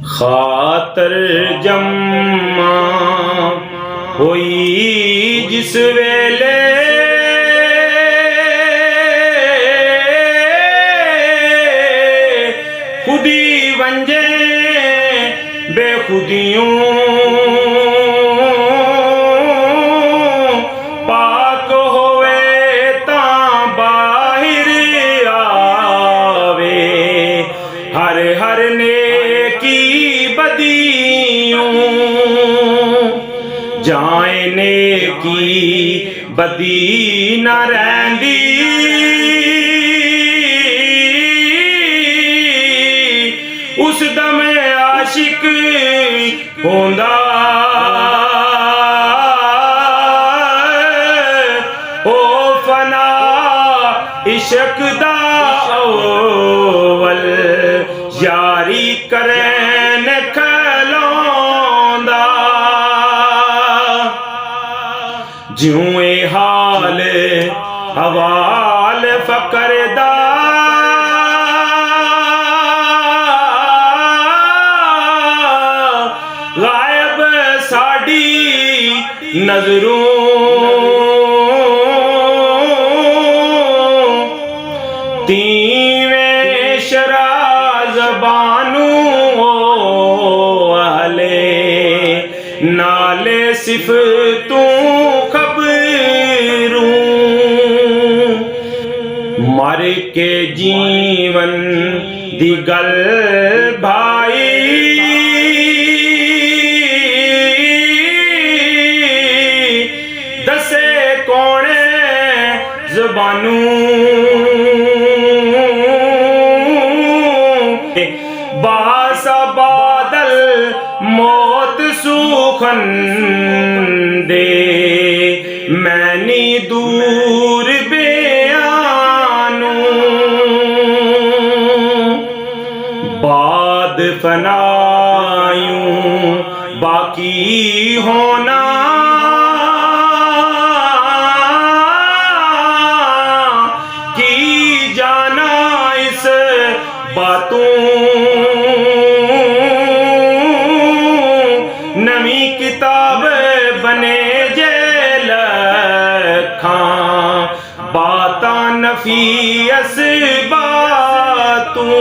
खातर जम्मा होई जिस वेले खुदी वंजे बेखुदियों पाक होवे ता बाहिर आवे हर हर नेकी बदियों जाए नेकी बदी न रैंदी उस दम आशिक होंदा ओ फना इश्क दा अव्वल यारी करन खलोंदा ज्यों ए हाल हवाल फकर दा गायब साड़ी नजरों तीवें शराज बानू आले नाले सिफतों खबरूं मर के जीवन दी गल भाई दसे कौने ज़बानू बासा बादल मौत सूखन दे मैनी दूर बेआनू बाद फनायूं बाकी होना की जाना इस बातों नवी किताब बने जे लखां बातां नफी अस बातों